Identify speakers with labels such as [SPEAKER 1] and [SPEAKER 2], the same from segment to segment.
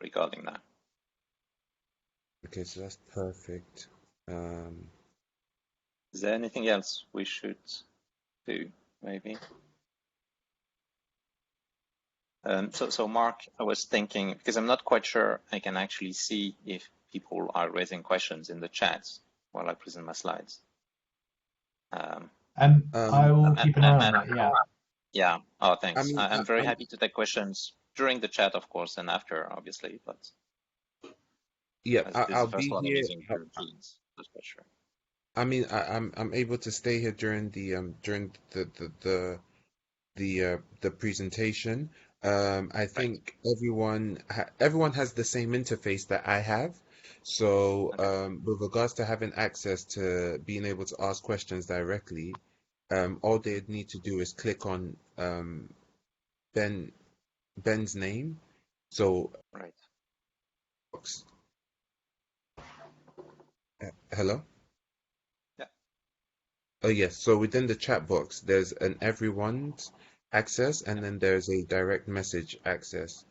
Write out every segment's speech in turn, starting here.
[SPEAKER 1] regarding that.
[SPEAKER 2] Okay, so that's perfect.
[SPEAKER 1] Is there anything else we should do, maybe? So Mark, I was thinking, because I'm not quite sure I can actually see if people are raising questions in the chat while I present my slides.
[SPEAKER 3] I will keep an eye on that, yeah.
[SPEAKER 1] Yeah, oh, thanks.
[SPEAKER 2] I mean,
[SPEAKER 1] I'm very happy to take questions during the chat, of course, and after, obviously, but
[SPEAKER 2] yeah,
[SPEAKER 1] this is
[SPEAKER 2] I'll
[SPEAKER 1] the first
[SPEAKER 2] be
[SPEAKER 1] one I'm
[SPEAKER 2] here.
[SPEAKER 1] using for Teams, that's for sure.
[SPEAKER 2] I mean, I'm able to stay here during the presentation. I think everyone has the same interface that I have. So with regards to having access to being able to ask questions directly, all they need to do is click on Ben's name. So
[SPEAKER 1] Right.
[SPEAKER 2] Hello?
[SPEAKER 1] Yeah.
[SPEAKER 2] Oh yes. So within the chat box, there's an everyone's access, and then there's a direct message access.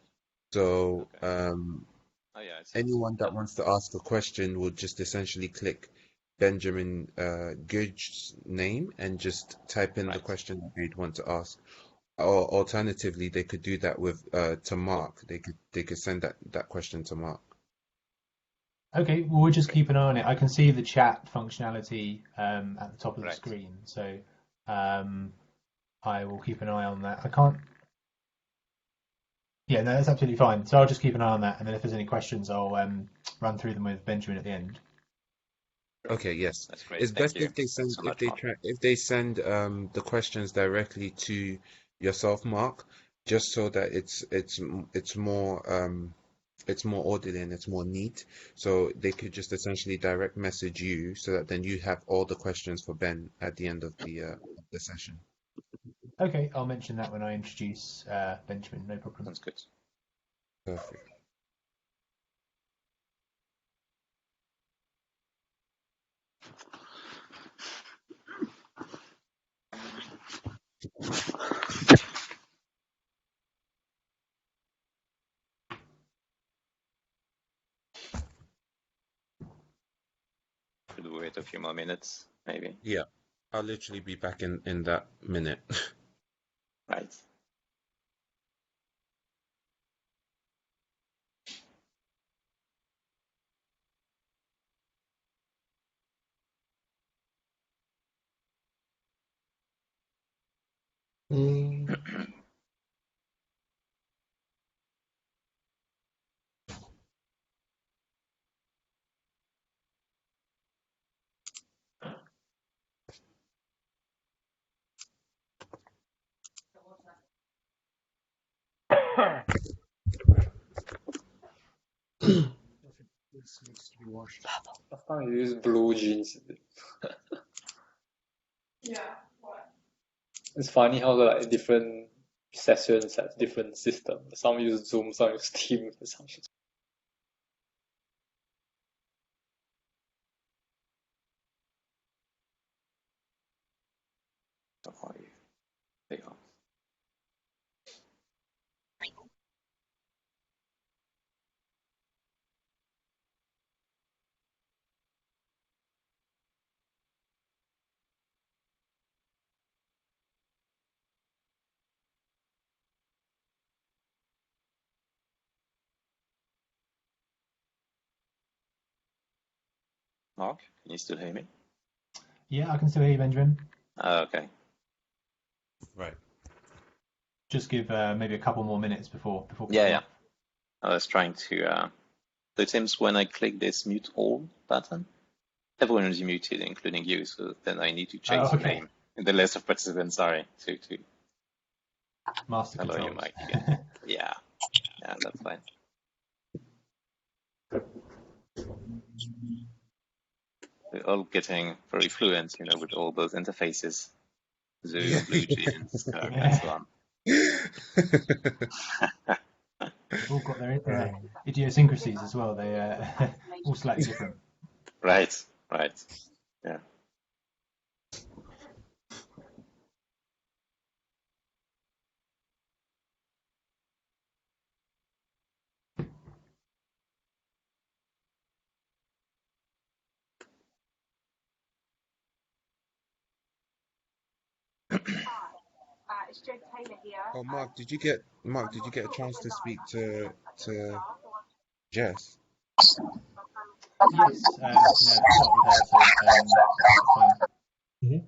[SPEAKER 2] So
[SPEAKER 1] Oh, yeah,
[SPEAKER 2] anyone that wants to ask a question would just essentially click Benjamin Good's name and just type in the question that they'd want to ask. Or alternatively, they could do that with to Mark. They could send that question to Mark.
[SPEAKER 3] Okay, well, we'll just keep an eye on it. I can see the chat functionality at the top of the screen, so I will keep an eye on that. I can't. Yeah, no, that's absolutely fine. So I'll just keep an eye on that, and then if there's any questions, I'll run through them with Benjamin at the end.
[SPEAKER 2] Okay, yes.
[SPEAKER 1] That's great.
[SPEAKER 2] It's best if they send the questions directly to yourself, Mark, just so that it's more orderly and it's more neat. So they could just essentially direct message you, so that then you have all the questions for Ben at the end of the session.
[SPEAKER 3] Okay, I'll mention that when I introduce Benjamin. No problem.
[SPEAKER 1] Sounds good.
[SPEAKER 2] Perfect.
[SPEAKER 1] Should we wait a few more minutes, maybe?
[SPEAKER 2] Yeah, I'll literally be back in that minute.
[SPEAKER 1] Right.
[SPEAKER 4] This needs to be washed. Last time you use blue jeans.
[SPEAKER 5] Yeah, what?
[SPEAKER 4] It's funny how the like, different sessions have different systems. Some use Zoom, some use Teams, some use.
[SPEAKER 1] So how are you? There you go. Mark, can you still hear me?
[SPEAKER 3] Yeah, I can still hear you, Benjamin.
[SPEAKER 1] Okay.
[SPEAKER 2] Right.
[SPEAKER 3] Just give maybe a couple more minutes before.
[SPEAKER 1] Yeah. I was trying to. So it seems when I click this mute all button, everyone is muted, including you. So then I need to change the name in the list of participants. Sorry, to
[SPEAKER 3] master
[SPEAKER 1] allow
[SPEAKER 3] controls.
[SPEAKER 1] your mic again. Yeah, that's fine. We're all getting very fluent, with all those interfaces, Zoom, BlueJeans, and so on.
[SPEAKER 3] They've all got their idiosyncrasies as well. They all slightly different.
[SPEAKER 1] Right. Yeah.
[SPEAKER 2] Oh, Mark? Did you get a chance to speak to Jess?
[SPEAKER 3] Yes, yeah, caught up with her, so that's fine. Mm-hmm.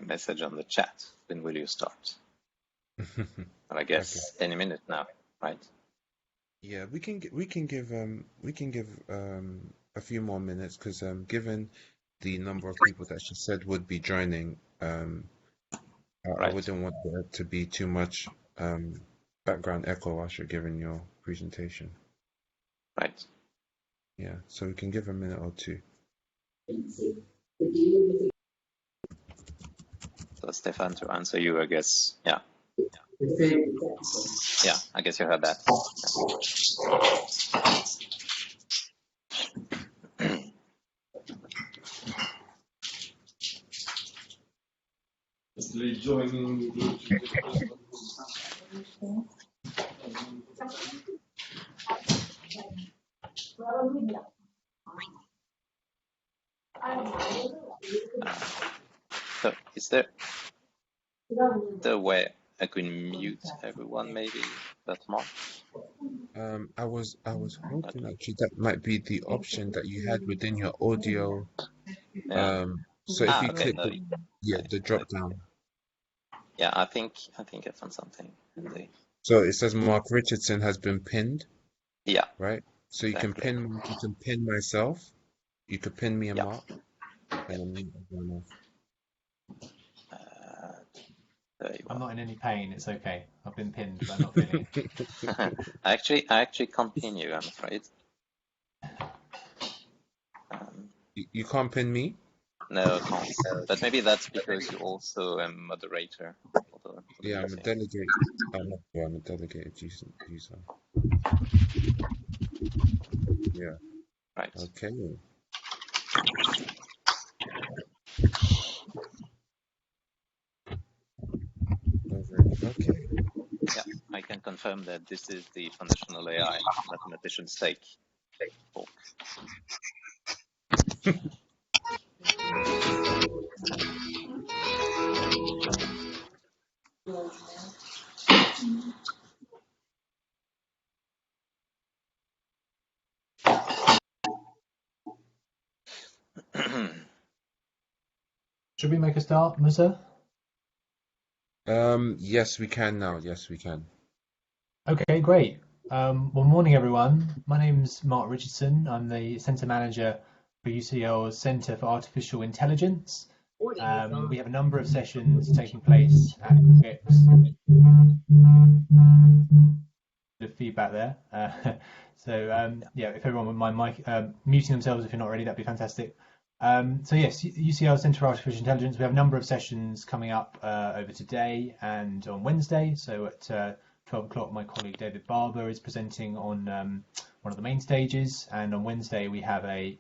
[SPEAKER 1] Message on the chat. When will you start? Well, I guess
[SPEAKER 2] Okay.
[SPEAKER 1] any minute now, right?
[SPEAKER 2] Yeah, we can give a few more minutes because given the number of people that she said would be joining, I
[SPEAKER 1] Right.
[SPEAKER 2] wouldn't want there to be too much background echo whilst you're giving your presentation.
[SPEAKER 1] Right.
[SPEAKER 2] Yeah, so we can give a minute or two.
[SPEAKER 1] So Stefan, to answer you, I guess, yeah. Yeah, I guess you heard that. So is there the way I could mute everyone maybe? That's more?
[SPEAKER 2] I was hoping actually that might be the option that you had within your audio.
[SPEAKER 1] Yeah.
[SPEAKER 2] So if you
[SPEAKER 1] Okay.
[SPEAKER 2] click the drop down.
[SPEAKER 1] Yeah, I think I found something.
[SPEAKER 2] So it says Mark Richardson has been pinned.
[SPEAKER 1] Yeah.
[SPEAKER 2] Right? So you can
[SPEAKER 1] Exactly.
[SPEAKER 2] pin Mark, you can pin myself, you could pin me and
[SPEAKER 1] Yeah.
[SPEAKER 2] Mark, and then mute everyone off.
[SPEAKER 1] There you
[SPEAKER 3] I'm
[SPEAKER 1] are.
[SPEAKER 3] not in any pain. It's okay. I've been pinned, but I'm not feeling it.
[SPEAKER 1] I actually can't pin you, I'm afraid.
[SPEAKER 2] You can't pin me?
[SPEAKER 1] No, I can't. But maybe that's because you're also a moderator for the
[SPEAKER 2] Yeah, I'm a
[SPEAKER 1] meeting.
[SPEAKER 2] delegate. I'm a delegated user. Yeah.
[SPEAKER 1] Right.
[SPEAKER 2] Okay. Okay.
[SPEAKER 1] Yeah, I can confirm that this is the Foundational AI Mathematician Stake talk.
[SPEAKER 3] Should we make a start, Musa?
[SPEAKER 2] Yes, we can now. Yes, we can.
[SPEAKER 3] Okay, great. Well, morning, everyone. My name's Mark Richardson. I'm the Centre Manager for UCL Centre for Artificial Intelligence. We have a number of sessions taking place at CogX. Bit of feedback there. Yeah, if everyone would mind muting themselves if you're not ready, that'd be fantastic. So yes, UCL Centre for Artificial Intelligence, we have a number of sessions coming up over today and on Wednesday. So at 12 o'clock, my colleague David Barber is presenting on one of the main stages, and on Wednesday we have a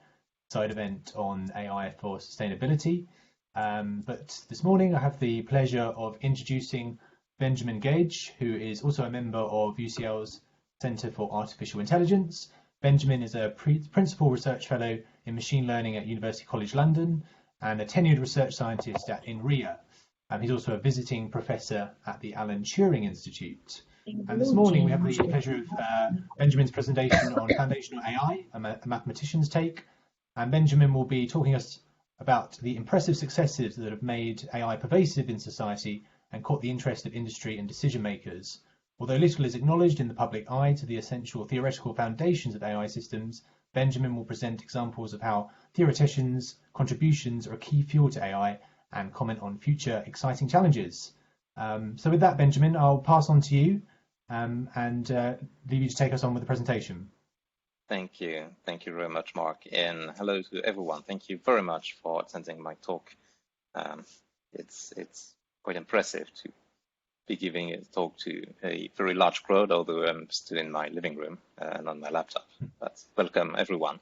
[SPEAKER 3] side event on AI for sustainability. But this morning I have the pleasure of introducing Benjamin Gage, who is also a member of UCL's Centre for Artificial Intelligence. Benjamin is a Principal Research Fellow in Machine Learning at University College London and a tenured research scientist at INRIA. He's also a visiting professor at the Alan Turing Institute. And this morning we have the pleasure of Benjamin's presentation on foundational AI, a mathematician's take. And Benjamin will be talking us about the impressive successes that have made AI pervasive in society and caught the interest of industry and decision makers. Although little is acknowledged in the public eye to the essential theoretical foundations of AI systems, Benjamin will present examples of how theoreticians' contributions are a key fuel to AI and comment on future exciting challenges. So with that, Benjamin, I'll pass on to you and leave you to take us on with the presentation.
[SPEAKER 1] Thank you. Thank you very much, Mark. And hello to everyone. Thank you very much for attending my talk. It's quite impressive to be giving a talk to a very large crowd, although I'm still in my living room and on my laptop. But welcome, everyone.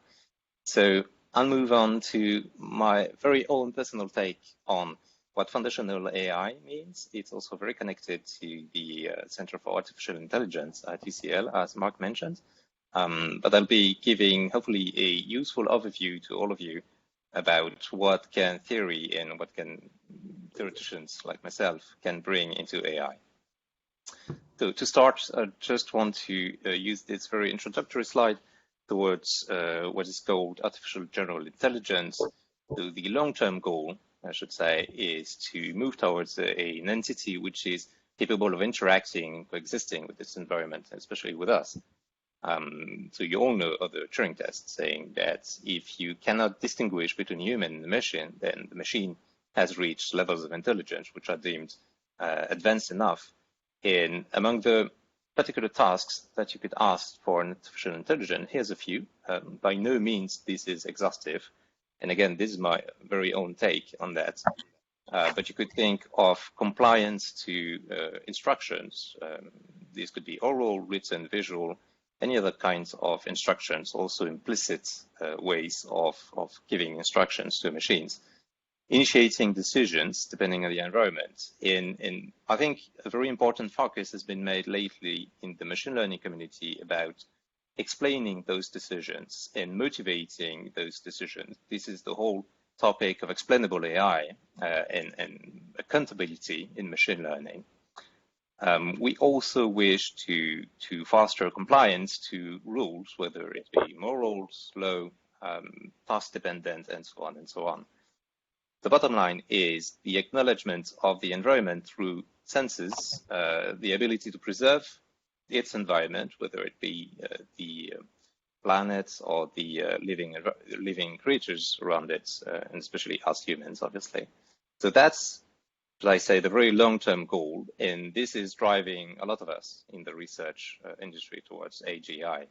[SPEAKER 1] So I'll move on to my very own personal take on what foundational AI means. It's also very connected to the Centre for Artificial Intelligence at UCL, as Mark mentioned. But I'll be giving, hopefully, a useful overview to all of you about what can theory and what can theoreticians like myself can bring into AI. So to start, I just want to use this very introductory slide towards what is called artificial general intelligence. So the long-term goal, I should say, is to move towards an entity which is capable of interacting, coexisting with this environment, especially with us. So you all know of the Turing test saying that if you cannot distinguish between human and the machine, then the machine has reached levels of intelligence which are deemed advanced enough. And among the particular tasks that you could ask for an artificial intelligence, here's a few. By no means this is exhaustive. And again, this is my very own take on that. But you could think of compliance to instructions. These could be oral, written, visual, any other kinds of instructions, also implicit ways of giving instructions to machines, initiating decisions depending on the environment. And I think a very important focus has been made lately in the machine learning community about explaining those decisions and motivating those decisions. This is the whole topic of explainable AI and accountability in machine learning. We also wish to foster compliance to rules, whether it be morals, law, task dependent, and so on and so on. The bottom line is the acknowledgement of the environment through senses, the ability to preserve its environment, whether it be the planet or the living creatures around it, and especially us humans, obviously. So that's, as I say, the very long-term goal, and this is driving a lot of us in the research industry towards AGI.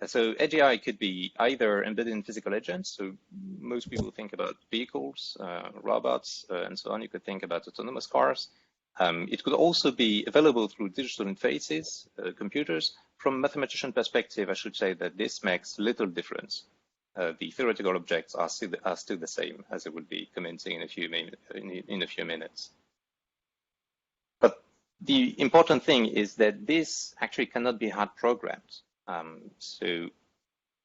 [SPEAKER 1] So AGI could be either embedded in physical agents, so most people think about vehicles, robots, and so on. You could think about autonomous cars. It could also be available through digital interfaces, computers. From a mathematician perspective, I should say that this makes little difference. The theoretical objects are still the same, as I will be commenting in a few minutes. But the important thing is that this actually cannot be hard programmed. So,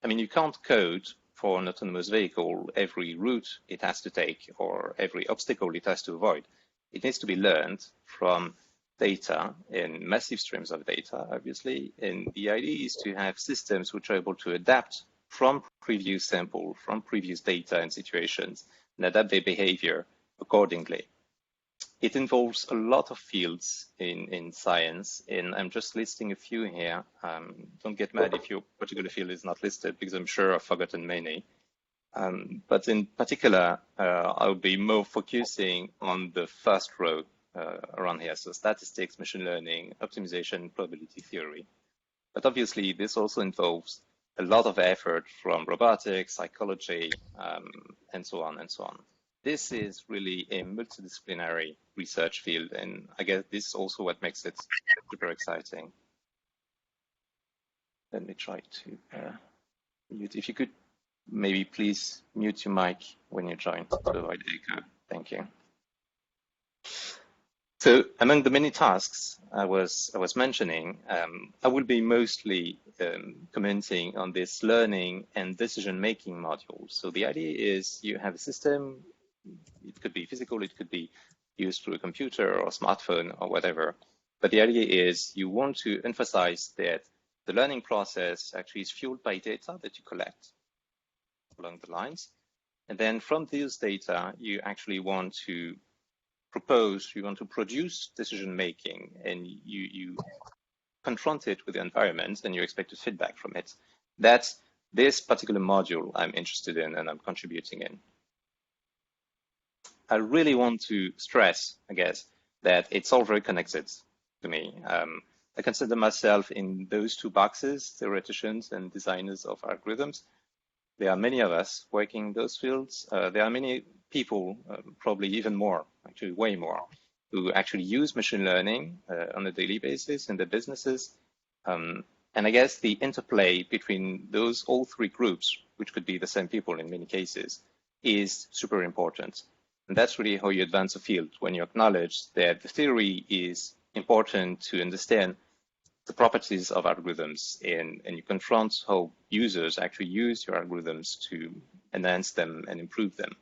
[SPEAKER 1] I mean, you can't code for an autonomous vehicle every route it has to take or every obstacle it has to avoid. It needs to be learned from data in massive streams of data, obviously. And the idea is to have systems which are able to adapt from previous sample, from previous data and situations, and adapt their behavior accordingly. it involves a lot of fields in science, and I'm just listing a few here. Don't get mad if your particular field is not listed, because I'm sure I've forgotten many. But in particular, I'll be more focusing on the first row around here. So statistics, machine learning, optimization, probability theory. But obviously, this also involves a lot of effort from robotics, psychology, and so on and so on. This is really a multidisciplinary research field, and I guess this is also what makes it super exciting. Let me try to mute. If you could maybe please mute your mic when you join to avoid echo. Thank you. So among the many tasks I was mentioning, I will be mostly commenting on this learning and decision-making module. So the idea is you have a system. It could be physical, it could be used through a computer or a smartphone or whatever. But the idea is you want to emphasize that the learning process actually is fueled by data that you collect along the lines. And then from these data, you actually want to produce decision-making, and you confront it with the environment and you expect feedback from it. That's this particular module I'm interested in and I'm contributing in. I really want to stress, I guess, that it's all very connected to me. I consider myself in those two boxes, theoreticians and designers of algorithms. There are many of us working in those fields. There are many people, probably even more, actually way more, who actually use machine learning on a daily basis in their businesses. And I guess the interplay between those all three groups, which could be the same people in many cases, is super important. And that's really how you advance a field, when you acknowledge that the theory is important to understand the properties of algorithms, and you confront how users actually use your algorithms to enhance them and improve them.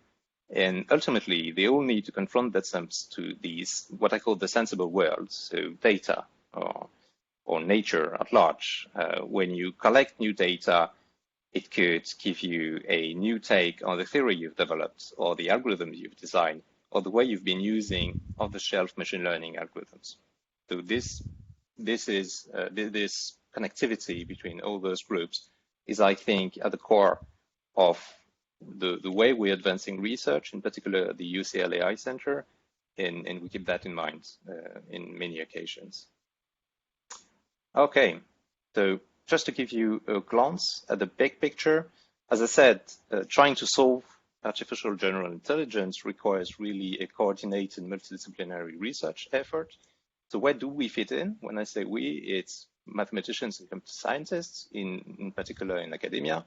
[SPEAKER 1] And ultimately, they all need to confront themselves to these, what I call the sensible world, so data or nature at large. When you collect new data, it could give you a new take on the theory you've developed or the algorithms you've designed or the way you've been using off-the-shelf machine learning algorithms. So this connectivity between all those groups is, I think, at the core of the way we're advancing research, in particular the UCL AI Centre, and we keep that in mind in many occasions. Okay, so just to give you a glance at the big picture, as I said, trying to solve artificial general intelligence requires really a coordinated multidisciplinary research effort. So where do we fit in? When I say we, it's mathematicians and computer scientists, in particular in academia.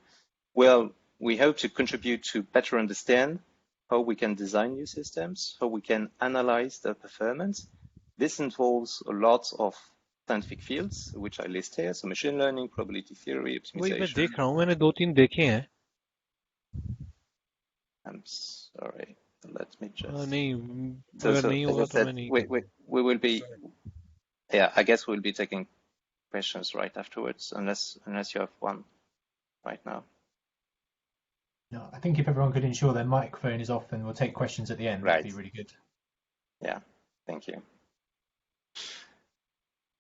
[SPEAKER 1] Well, we hope to contribute to better understand how we can design new systems, how we can analyze their performance. This involves a lot of scientific fields, which I list here. So machine learning, probability theory, optimization.
[SPEAKER 5] वही मैं देख रहा हूँ, मैंने 2-3 देखे हैं.
[SPEAKER 1] I'm sorry. Let me just.
[SPEAKER 5] नहीं, अगर नहीं होगा तो मैं नहीं.
[SPEAKER 1] We will be. Yeah, I guess we'll be taking questions right afterwards, unless you have one right now.
[SPEAKER 3] No, I think if everyone could ensure their microphone is off, and we'll take questions at the end.
[SPEAKER 1] Right.
[SPEAKER 3] That'd be really good.
[SPEAKER 1] Yeah, thank you.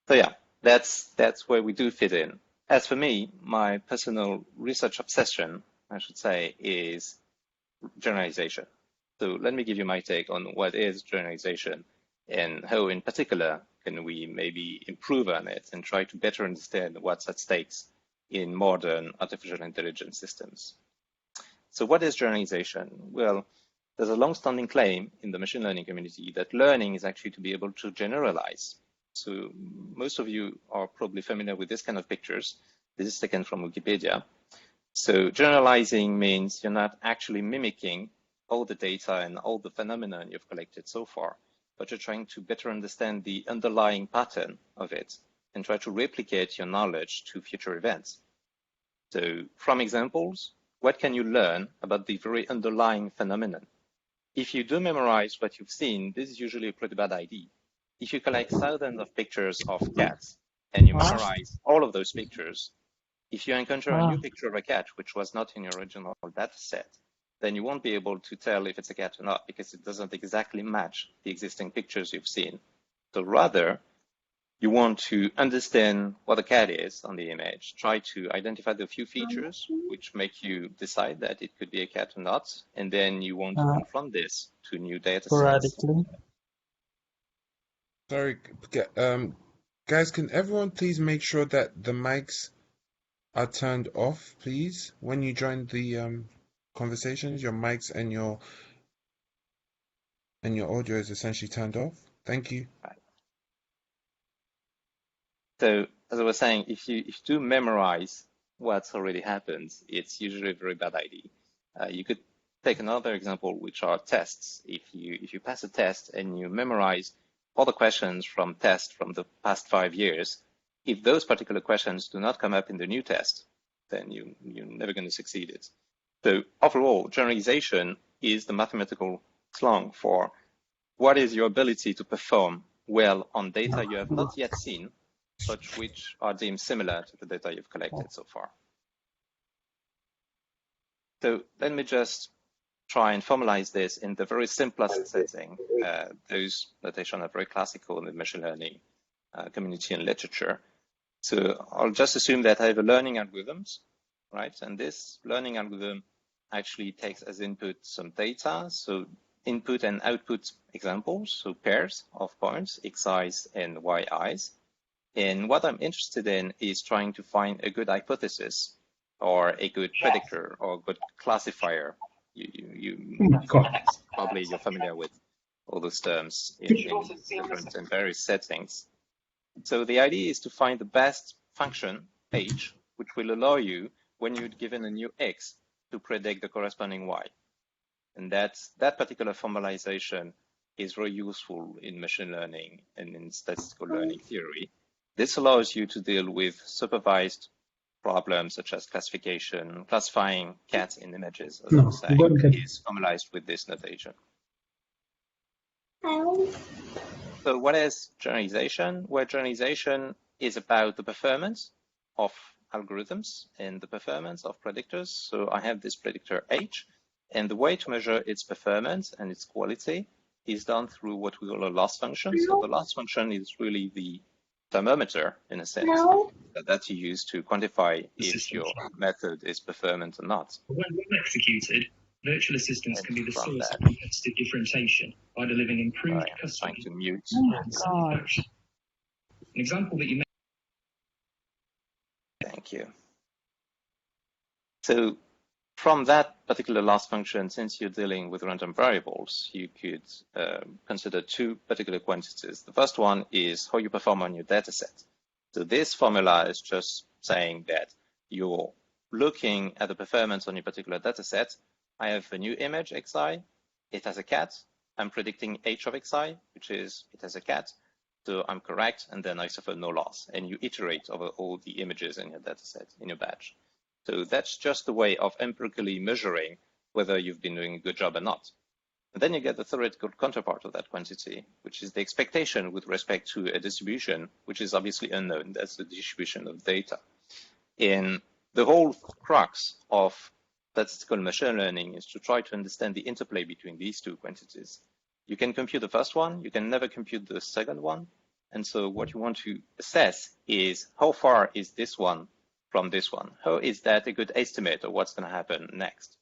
[SPEAKER 1] So yeah, that's where we do fit in. As for me, my personal research obsession, I should say, is generalization. So let me give you my take on what is generalization and how, in particular, can we maybe improve on it and try to better understand what's at stake in modern artificial intelligence systems. So what is generalization? Well, there's a long-standing claim in the machine learning community that learning is actually to be able to generalize. So most of you are probably familiar with this kind of pictures. This is taken from Wikipedia. So generalizing means you're not actually mimicking all the data and all the phenomena you've collected so far, but you're trying to better understand the underlying pattern of it and try to replicate your knowledge to future events. So from examples, what can you learn about the very underlying phenomenon? If you do memorize what you've seen, this is usually a pretty bad idea. If you collect thousands of pictures of cats and you memorize all of those pictures, if you encounter a new picture of a cat which was not in your original data set, then you won't be able to tell if it's a cat or not because it doesn't exactly match the existing pictures you've seen. So rather, you want to understand what a cat is on the image, try to identify the few features which make you decide that it could be a cat or not, and then you want to confront this to new data sets.
[SPEAKER 2] Sorry, guys, can everyone please make sure that the mics are turned off, please, when you join the conversations? Your mics and your audio is essentially turned off. Thank you.
[SPEAKER 1] Right. So, as I was saying, if you do memorize what's already happened, it's usually a very bad idea. You could take another example, which are tests. If you pass a test and you memorize all the questions from tests from the past 5 years, if those particular questions do not come up in the new test, then you're never going to succeed it. So overall, generalization is the mathematical slang for what is your ability to perform well on data you have not yet seen, but which are deemed similar to the data you've collected so far. So let me just try and formalize this in the very simplest setting. Those notation are very classical in the machine learning community and literature. So I'll just assume that I have a learning algorithms, right? And this learning algorithm actually takes as input some data. So input and output examples, so pairs of points, xi's and yi's. And what I'm interested in is trying to find a good hypothesis or a good predictor or a good classifier. Probably you're familiar with all those terms in different and various settings. So the idea is to find the best function, h, which will allow you, when you're given a new x, to predict the corresponding y. And that particular formalization is very useful in machine learning and in statistical learning theory. This allows you to deal with supervised problems such as classifying cats in images, as I was saying, is formalized with this notation. So what is generalization? Well, generalization is about the performance of algorithms and the performance of predictors. So I have this predictor H, and the way to measure its performance and its quality is done through what we call a loss function. So the loss function is really the thermometer, in a sense, that you use to quantify if your method is performant or not.
[SPEAKER 6] When executed, virtual assistants can be the source of competitive differentiation by delivering improved customer.
[SPEAKER 1] Trying to mute.
[SPEAKER 6] An example that you
[SPEAKER 1] Thank you. So from that particular loss function, since you're dealing with random variables, you could consider two particular quantities. The first one is how you perform on your data set. So this formula is just saying that you're looking at the performance on your particular data set. I have a new image, xi. It has a cat. I'm predicting h of xi, which is it has a cat. So I'm correct, and then I suffer no loss. And you iterate over all the images in your data set, in your batch. So that's just a way of empirically measuring whether you've been doing a good job or not. And then you get the theoretical counterpart of that quantity, which is the expectation with respect to a distribution, which is obviously unknown. That's the distribution of data. And the whole crux of statistical machine learning is to try to understand the interplay between these two quantities. You can compute the first one, you can never compute the second one. And so what you want to assess is how far is this one from this one? How is that a good estimate of what's going to happen next?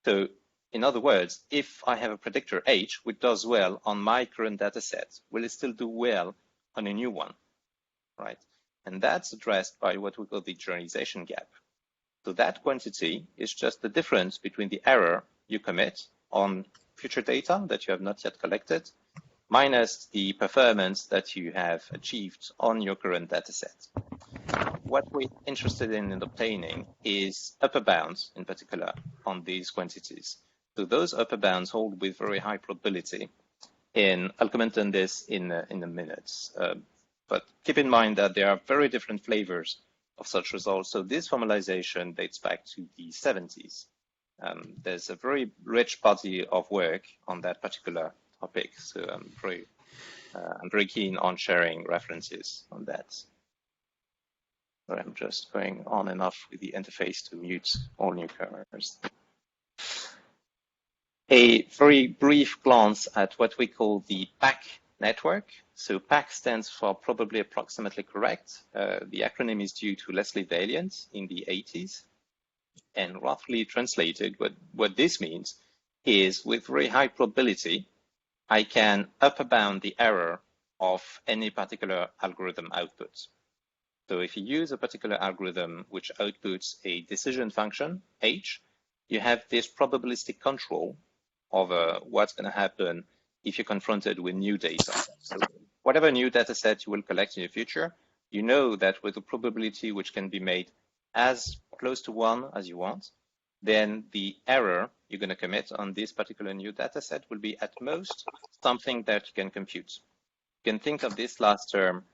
[SPEAKER 1] So in other words, if I have a predictor H, which does well on my current data set, will it still do well on a new one, right? And that's addressed by what we call the generalization gap. So that quantity is just the difference between the error you commit on future data that you have not yet collected, minus the performance that you have achieved on your current data set. What we're interested in obtaining is upper bounds, in particular, on these quantities. So those upper bounds hold with very high probability. And I'll comment on this in a minute. But keep in mind that there are very different flavors of such results. So this formalization dates back to the 70s. There's a very rich body of work on that particular topic. So I'm very keen on sharing references on that. So I'm just going on and off with the interface to mute all newcomers. A very brief glance at what we call the PAC network. So PAC stands for probably approximately correct. The acronym is due to Leslie Valiant in the 80s. And roughly translated, what this means is with very high probability, I can upper bound the error of any particular algorithm output. So if you use a particular algorithm which outputs a decision function, H, you have this probabilistic control over what's going to happen if you're confronted with new data. So whatever new data set you will collect in the future, you know that with a probability which can be made as close to 1 as you want, then the error you're going to commit on this particular new data set will be at most something that you can compute. You can think of this last term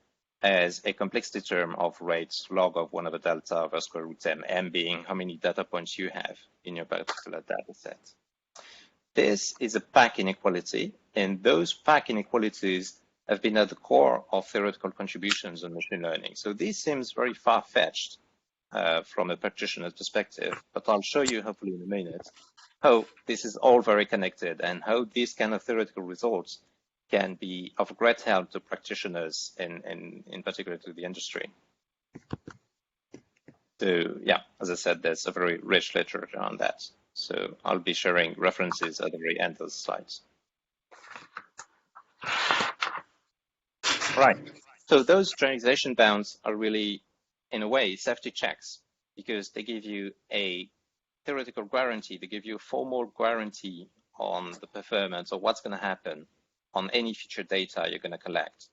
[SPEAKER 1] as a complexity term of rates log of 1 over delta over square root m being how many data points you have in your particular data set. This is a PAC inequality, and those PAC inequalities have been at the core of theoretical contributions on machine learning. So this seems very far-fetched from a practitioner's perspective, but I'll show you hopefully in a minute how this is all very connected and how these kind of theoretical results can be of great help to practitioners and in particular to the industry. So yeah, as I said, there's a very rich literature on that. So I'll be sharing references at the very end of the slides. Right, so those generalization bounds are really, in a way, safety checks because they give you a theoretical guarantee, they give you a formal guarantee on the performance or what's going to happen on any future data you're going to collect.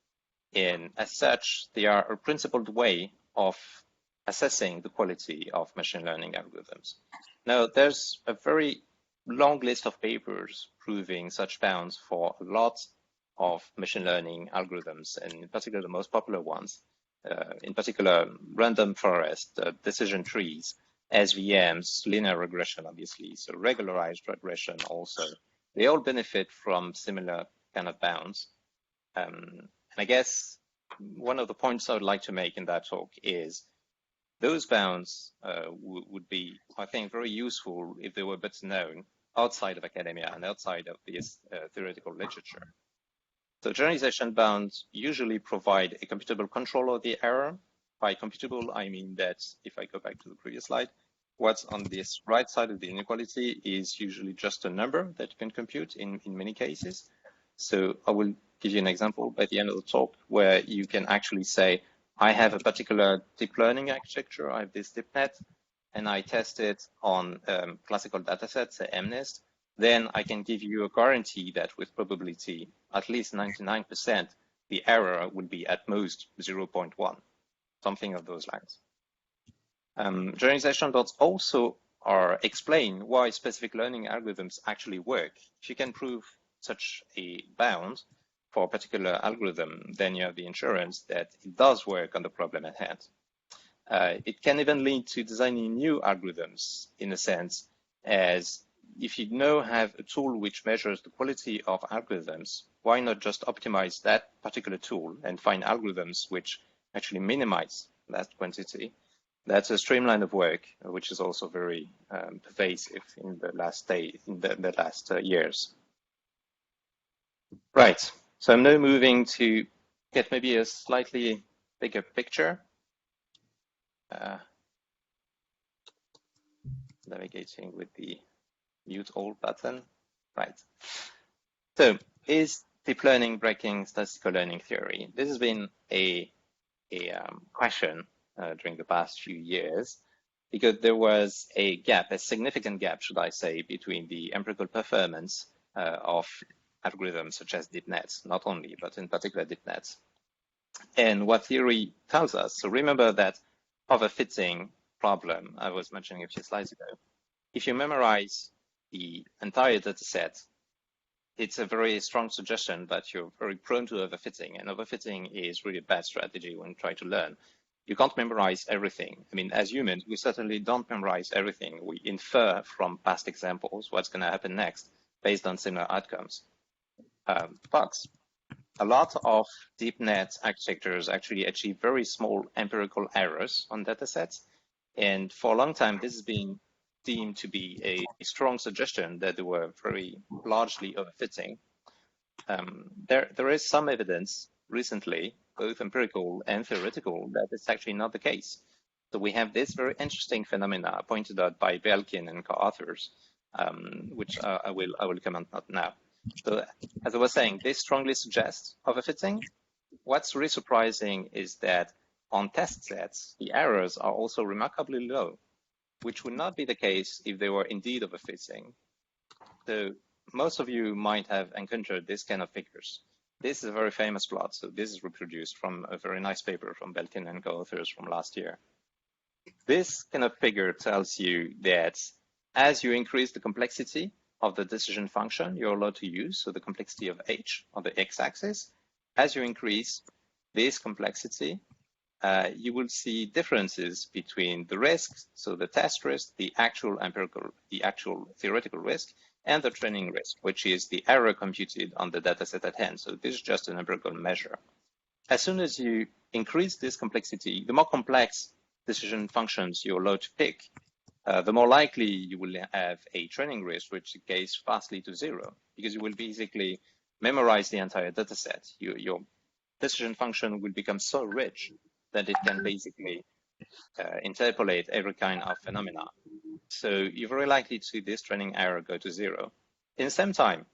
[SPEAKER 1] And as such, they are a principled way of assessing the quality of machine learning algorithms. Now, there's a very long list of papers proving such bounds for a lot of machine learning algorithms, and in particular, the most popular ones, in particular, random forest, decision trees, SVMs, linear regression, obviously, so regularized regression also. They all benefit from similar kind of bounds. And I guess one of the points I would like to make in that talk is those bounds would be, I think, very useful if they were better known outside of academia and outside of this theoretical literature. So generalization bounds usually provide a computable control of the error. By computable, I mean that if I go back to the previous slide, what's on this right side of the inequality is usually just a number that you can compute in many cases. So I will give you an example by the end of the talk where you can actually say, I have a particular deep learning architecture, I have this DeepNet, and I test it on classical datasets, say MNIST. Then I can give you a guarantee that with probability, at least 99%, the error would be at most 0.1, something of those lines. Generalization bounds also explain why specific learning algorithms actually work. If you can prove such a bound for a particular algorithm, then you have the assurance that it does work on the problem at hand. It can even lead to designing new algorithms in a sense, as if you now have a tool which measures the quality of algorithms, why not just optimize that particular tool and find algorithms which actually minimize that quantity? That's a streamline of work, which is also very pervasive in the last years. Right, so I'm now moving to get maybe a slightly bigger picture. Navigating with the mute all button. Right. So is deep learning breaking statistical learning theory? This has been a question during the past few years because there was a gap, a significant gap, should I say, between the empirical performance of algorithms such as DeepNet, not only, but in particular DeepNet. And what theory tells us, so remember that overfitting problem I was mentioning a few slides ago. If you memorize the entire data set, it's a very strong suggestion that you're very prone to overfitting, and overfitting is really a bad strategy when you try to learn. You can't memorize everything. I mean, as humans, we certainly don't memorize everything. We infer from past examples what's going to happen next based on similar outcomes. But a lot of DeepNet architectures actually achieve very small empirical errors on data sets. And for a long time, this has been deemed to be a strong suggestion that they were very largely overfitting. There is some evidence recently, both empirical and theoretical, that it's actually not the case. So we have this very interesting phenomena pointed out by Belkin and co-authors, which I will comment on now. So as I was saying, this strongly suggests overfitting. What's really surprising is that on test sets, the errors are also remarkably low, which would not be the case if they were indeed overfitting. So most of you might have encountered this kind of figures. This is a very famous plot. So this is reproduced from a very nice paper from Belkin and co-authors from last year. This kind of figure tells you that as you increase the complexity of the decision function you're allowed to use, so the complexity of h on the x-axis, as you increase this complexity, you will see differences between the risks, so the test risk, the actual theoretical risk, and the training risk, which is the error computed on the dataset at hand. So this is just an empirical measure. As soon as you increase this complexity, the more complex decision functions you're allowed to pick, the more likely you will have a training risk, which decays fastly to zero, because you will basically memorize the entire dataset. Your decision function will become so rich that it can basically interpolate every kind of phenomena. So you're very likely to see this training error go to zero. In the same time,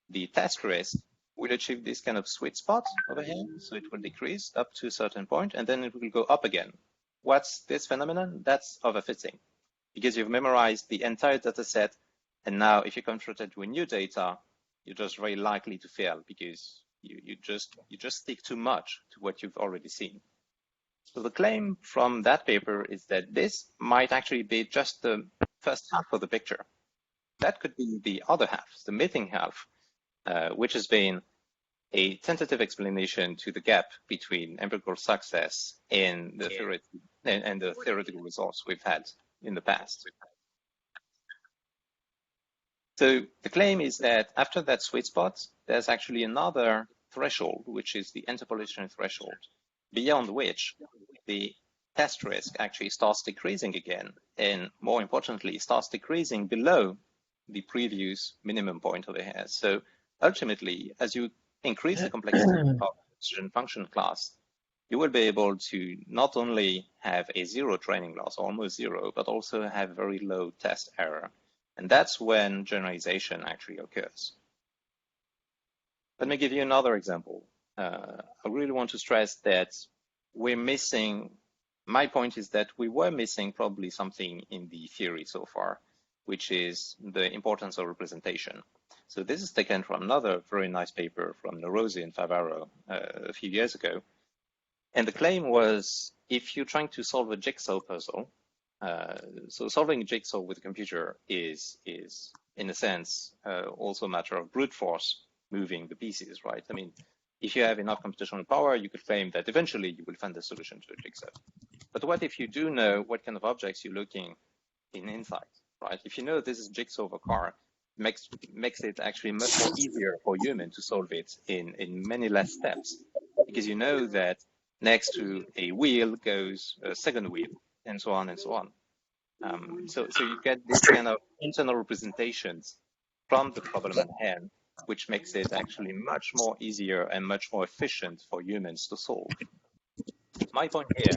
[SPEAKER 1] the test risk will achieve this kind of sweet spot over here. So it will decrease up to a certain point, and then it will go up again. What's this phenomenon? That's overfitting, because you've memorized the entire data set, and now if you're confronted with new data, you're just very likely to fail because you just stick too much to what you've already seen. So the claim from that paper is that this might actually be just the first half of the picture. That could be the other half, the missing half, which has been a tentative explanation to the gap between empirical success and the theoretical results we've had in the past. So the claim is that after that sweet spot, there's actually another threshold, which is the interpolation threshold, beyond which the test risk actually starts decreasing again, and more importantly, starts decreasing below the previous minimum point over here. So ultimately, as you increase the complexity of the decision function class, you will be able to not only have a zero training loss, almost zero, but also have very low test error. And that's when generalization actually occurs. Let me give you another example. I really want to stress that we're missing, my point is that we were missing probably something in the theory so far, which is the importance of representation. So this is taken from another very nice paper from Norozi and Favaro a few years ago. And the claim was, if you're trying to solve a jigsaw puzzle, so solving a jigsaw with a computer is in a sense, also a matter of brute force moving the pieces, right? I mean, if you have enough computational power, you could claim that eventually you will find the solution to a jigsaw. But what if you do know what kind of objects you're looking in inside, right? If you know this is jigsaw of a car, makes it actually much more easier for human to solve it in many less steps, because you know that next to a wheel goes a second wheel, and so on and so on. So you get this kind of internal representations from the problem at hand, which makes it actually much more easier and much more efficient for humans to solve. My point here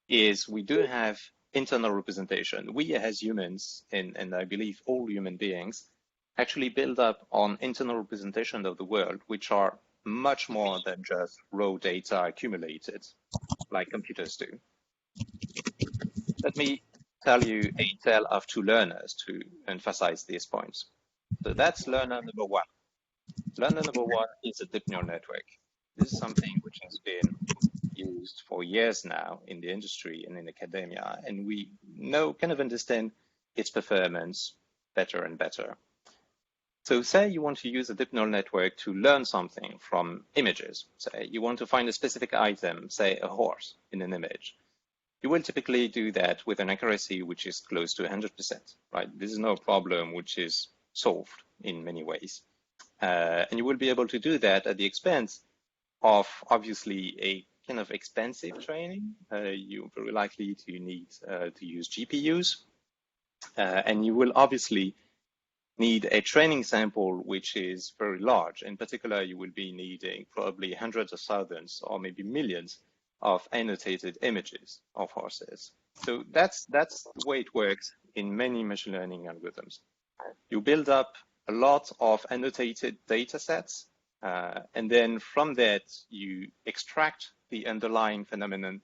[SPEAKER 1] is we do have internal representation. We as humans, and I believe all human beings, actually build up on internal representation of the world, which are much more than just raw data accumulated, like computers do. Let me tell you a tale of two learners to emphasize these points. So that's learner number one. Learner number one is a deep neural network. This is something which has been used for years now in the industry and in academia, and we kind of understand its performance better and better. So say you want to use a deep neural network to learn something from images. Say you want to find a specific item, say a horse in an image. You will typically do that with an accuracy which is close to 100%, right? This is no problem which is solved in many ways. And you will be able to do that at the expense of obviously a kind of expensive training. You're very likely to need to use GPUs. And you will obviously need a training sample which is very large. In particular, you will be needing probably hundreds of thousands or maybe millions of annotated images of horses. So that's the way it works in many machine learning algorithms. You build up a lot of annotated data sets, and then from that, you extract the underlying phenomenon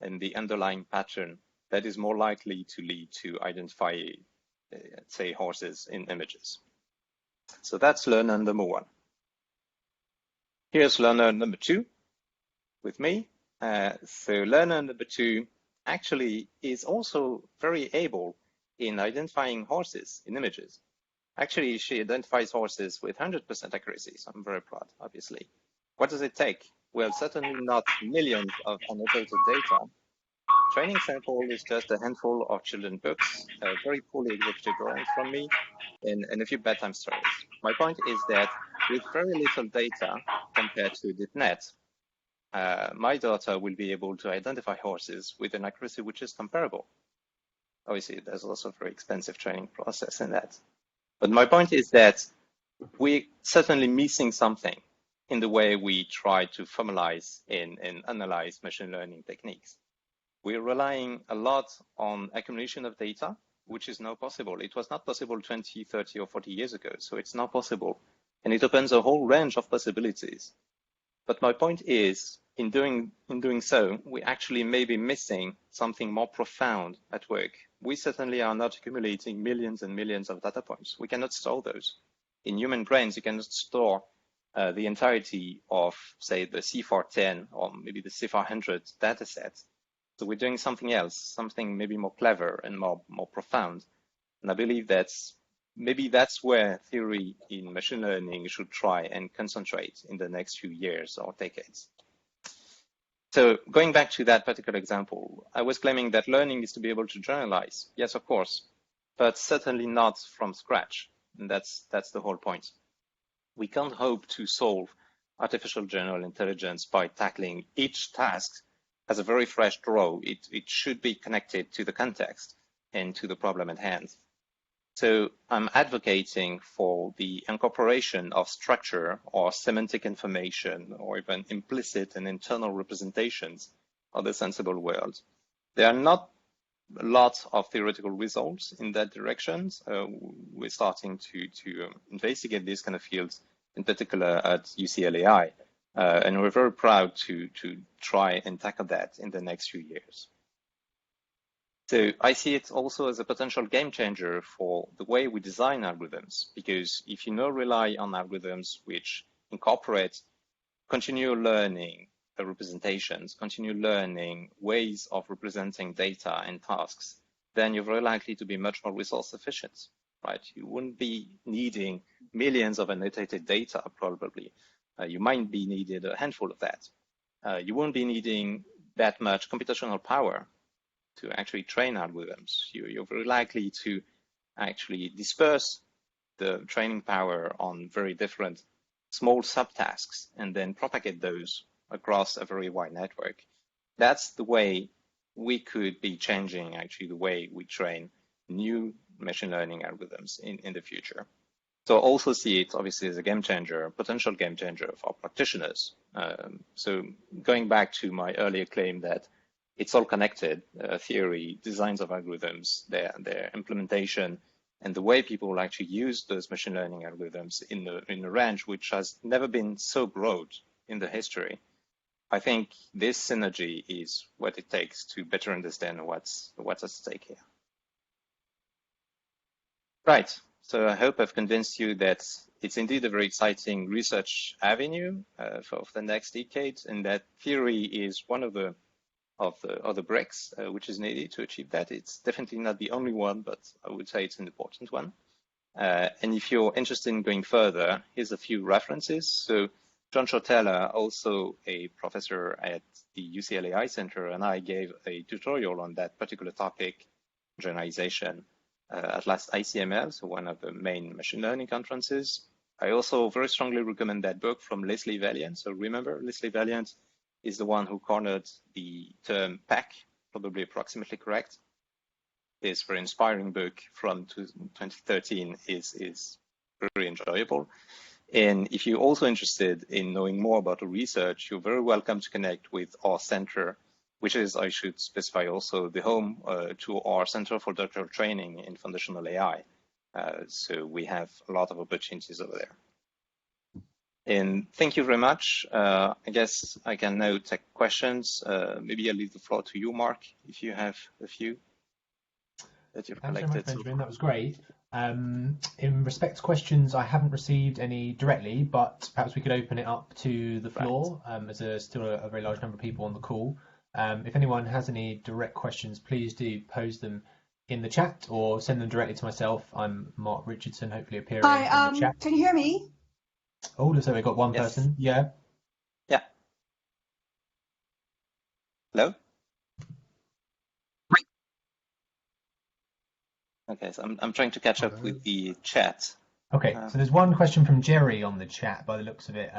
[SPEAKER 1] and the underlying pattern that is more likely to lead to identify, say, horses in images. So that's learner number one. Here's learner number two with me. So learner number two actually is also very able in identifying horses in images. Actually, she identifies horses with 100% accuracy, so I'm very proud, obviously. What does it take? Well, certainly not millions of annotated data. Training sample is just a handful of children's books, very poorly executed drawings from me, and a few bedtime stories. My point is that with very little data compared to DeepNet, my daughter will be able to identify horses with an accuracy which is comparable. Obviously, there's also a very expensive training process in that. But my point is that we're certainly missing something in the way we try to formalize and analyze machine learning techniques. We're relying a lot on accumulation of data, which is now possible. It was not possible 20, 30, or 40 years ago, so it's now possible. And it opens a whole range of possibilities. But my point is, in doing so, we actually may be missing something more profound at work. We certainly are not accumulating millions and millions of data points. We cannot store those. In human brains, you cannot store the entirety of, say, the C410 or maybe the C400 data set. So we're doing something else, something maybe more clever and more profound. And I believe maybe that's where theory in machine learning should try and concentrate in the next few years or decades. So going back to that particular example, I was claiming that learning is to be able to generalize. Yes, of course, but certainly not from scratch. And that's the whole point. We can't hope to solve artificial general intelligence by tackling each task as a very fresh draw. It should be connected to the context and to the problem at hand. So I'm advocating for the incorporation of structure or semantic information or even implicit and internal representations of the sensible world. There are not a lot of theoretical results in that direction. We're starting to investigate these kind of fields, in particular at UCL, and we're very proud to try and tackle that in the next few years. So I see it also as a potential game changer for the way we design algorithms, because if you now rely on algorithms which incorporate continual learning representations, continual learning ways of representing data and tasks, then you're very likely to be much more resource efficient, right? You wouldn't be needing millions of annotated data, probably. You might be needed a handful of that. You won't be needing that much computational power to actually train algorithms. You're very likely to actually disperse the training power on very different small subtasks and then propagate those across a very wide network. That's the way we could be changing actually the way we train new machine learning algorithms in the future. So also see it obviously as a game changer, a potential game changer for practitioners. So going back to my earlier claim that it's all connected, theory, designs of algorithms, their implementation, and the way people will actually use those machine learning algorithms in a range which has never been so broad in the history. I think this synergy is what it takes to better understand what's at stake here. Right, so I hope I've convinced you that it's indeed a very exciting research avenue for the next decade, and that theory is one of the other bricks which is needed to achieve that. It's definitely not the only one, but I would say it's an important one. And if you're interested in going further, here's a few references. So John Shortella, also a professor at the UCL Centre, and I gave a tutorial on that particular topic, generalization, at last ICML, so one of the main machine learning conferences. I also very strongly recommend that book from Leslie Valiant. So remember, Leslie Valiant is the one who cornered the term PAC, probably approximately correct. this very inspiring book from 2013 is very enjoyable. And if you're also interested in knowing more about the research, you're very welcome to connect with our center, which is, I should specify also, the home to our Center for Doctoral Training in Foundational AI. So we have a lot of opportunities over there. And thank you very much. I guess I can now take questions. Maybe I'll leave the floor to you, Mark, if you have a few that you've collected.
[SPEAKER 3] Thanks so much, Benjamin. That was great. In respect to questions, I haven't received any directly, but perhaps we could open it up to the floor, as there's still a very large number of people on the call. If anyone has any direct questions, please do pose them in the chat or send them directly to myself. I'm Mark Richardson, hopefully appearing in the chat.
[SPEAKER 7] Can you hear me?
[SPEAKER 3] Oh, looks like we've got one person. Yeah.
[SPEAKER 1] Yeah. Hello? Okay, so I'm trying to catch up with the chat.
[SPEAKER 3] Okay, so there's one question from Jerry on the chat by the looks of it.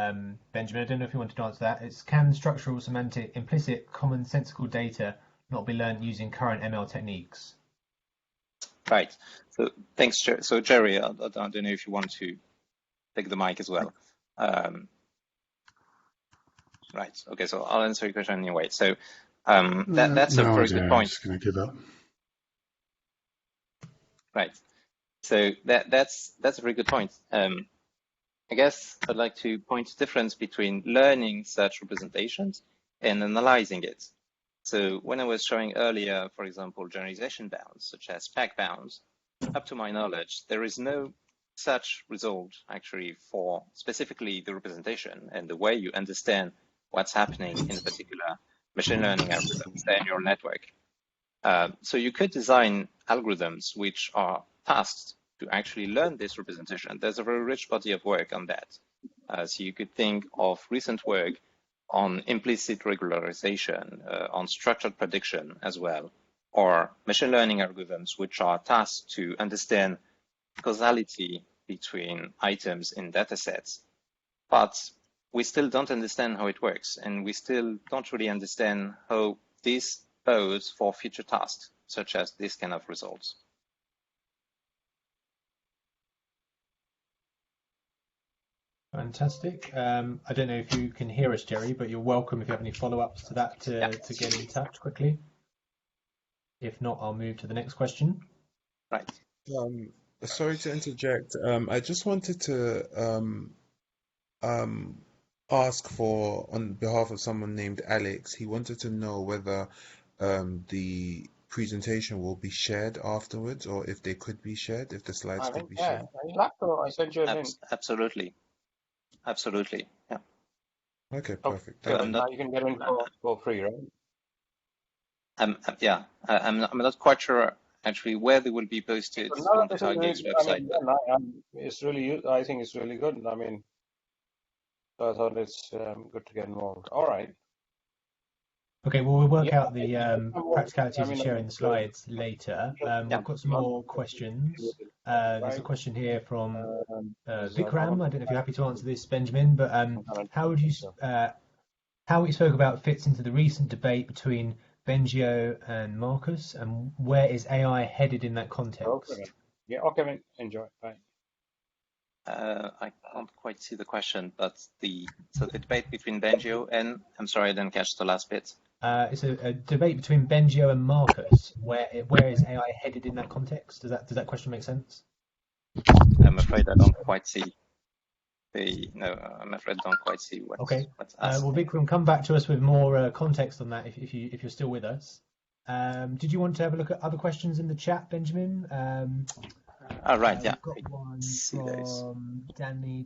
[SPEAKER 3] Benjamin, I don't know if you wanted to answer that. It's, can structural, semantic, implicit, commonsensical data not be learned using current ML techniques?
[SPEAKER 1] Right. So thanks, Jerry. So Jerry, I don't know if you want to take the mic as well. Right. Okay. So I'll answer your question anyway. So that's a very good point.
[SPEAKER 8] I'm just going to give up.
[SPEAKER 1] Right. So that's a very good point. I guess I'd like to point to the difference between learning such representations and analyzing it. So when I was showing earlier, for example, generalization bounds, such as PAC bounds, up to my knowledge, there is no such result actually for specifically the representation and the way you understand what's happening in a particular machine learning algorithm, say in your network. So you could design algorithms which are tasked to actually learn this representation. There's a very rich body of work on that. So you could think of recent work on implicit regularization, on structured prediction as well, or machine learning algorithms which are tasked to understand causality between items in data sets. But we still don't understand how it works, and we still don't really understand how this bodes for future tasks, such as this kind of results.
[SPEAKER 3] Fantastic. I don't know if you can hear us, Jerry, but you're welcome if you have any follow-ups to that to get in touch quickly. If not, I'll move to the next question.
[SPEAKER 1] Right.
[SPEAKER 2] Sorry to interject. I just wanted to ask for, on behalf of someone named Alex, he wanted to know whether the presentation will be shared afterwards, or if they could be shared, if the slides could be shared.
[SPEAKER 9] I sent you a link.
[SPEAKER 1] Absolutely. Absolutely. Yeah.
[SPEAKER 2] Okay, perfect.
[SPEAKER 9] So now you can get in for free, right?
[SPEAKER 1] Yeah, I'm not quite sure actually where they will be posted on the CogX website.
[SPEAKER 9] It's really, I think it's really good. I mean, I thought it's good to get involved. All right.
[SPEAKER 3] Okay, well, we'll work out the practicalities of sharing the slides later. We've got some more questions. There's a question here from Vikram. I don't know if you're happy to answer this, Benjamin, but how would you, how we spoke about fits into the recent debate between Bengio and Marcus, and where is AI headed in that context?
[SPEAKER 9] Okay. Yeah, okay, enjoy. Bye.
[SPEAKER 1] I can't quite see the question, but the debate between Bengio and, I'm sorry, I didn't catch the last bit.
[SPEAKER 3] It's a debate between Bengio and Marcus. Where is AI headed in that context? Does that question make sense?
[SPEAKER 1] I'm afraid I don't quite see I'm afraid I don't quite see what's asked.
[SPEAKER 3] Well, Vikram, come back to us with more context on that if you're still with us. Did you want to have a look at other questions in the chat, Benjamin?
[SPEAKER 1] Right, yeah.
[SPEAKER 3] We've got one from Danny.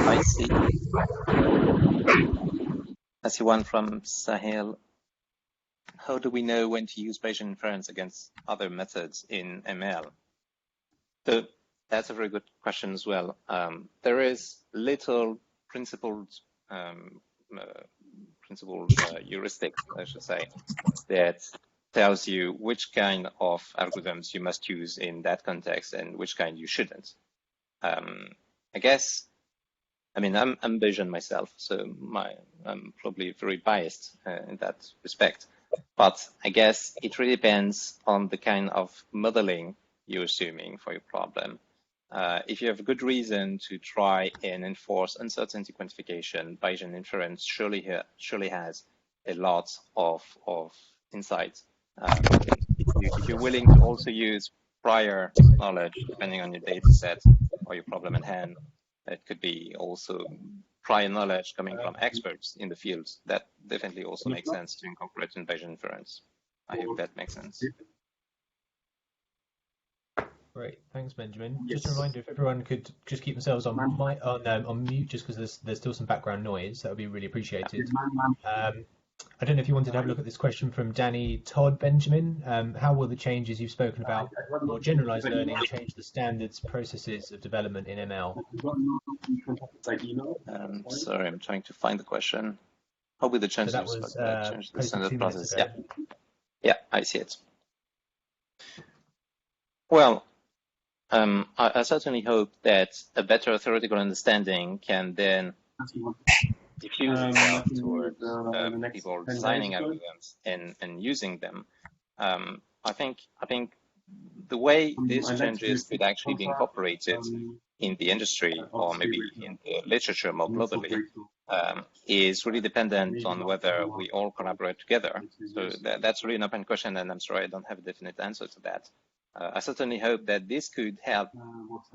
[SPEAKER 1] I see. I see one from Sahil. How do we know when to use Bayesian inference against other methods in ML? So that's a very good question as well. There is little principled heuristics, I should say, that tells you which kind of algorithms you must use in that context and which kind you shouldn't. I guess, I mean, I'm Bayesian myself, so I'm probably very biased in that respect. But I guess it really depends on the kind of modeling you're assuming for your problem. If you have a good reason to try and enforce uncertainty quantification, Bayesian inference surely has a lot of insight. If you're willing to also use prior knowledge, depending on your data set or your problem at hand, it could be also prior knowledge coming from experts in the field. That definitely also makes sense to incorporate in Bayesian inference. I hope that makes sense.
[SPEAKER 3] Great, thanks, Benjamin. Just a reminder, if everyone could just keep themselves on mute, just because there's still some background noise, that would be really appreciated. I don't know if you wanted to have a look at this question from Danny Todd, Benjamin. How will the changes you've spoken about, more generalized learning, change the standards, processes of development in ML?
[SPEAKER 1] Sorry, I'm trying to find the question. How will the changes change the standard process? Yeah, I see it. Well, I certainly hope that a better theoretical understanding can then diffuse itself towards people designing algorithms and using them. I think the way these changes could actually be incorporated in the industry or maybe in the literature more globally is really dependent on whether we all collaborate together. So that's really an open question, and I'm sorry I don't have a definite answer to that. I certainly hope that this could help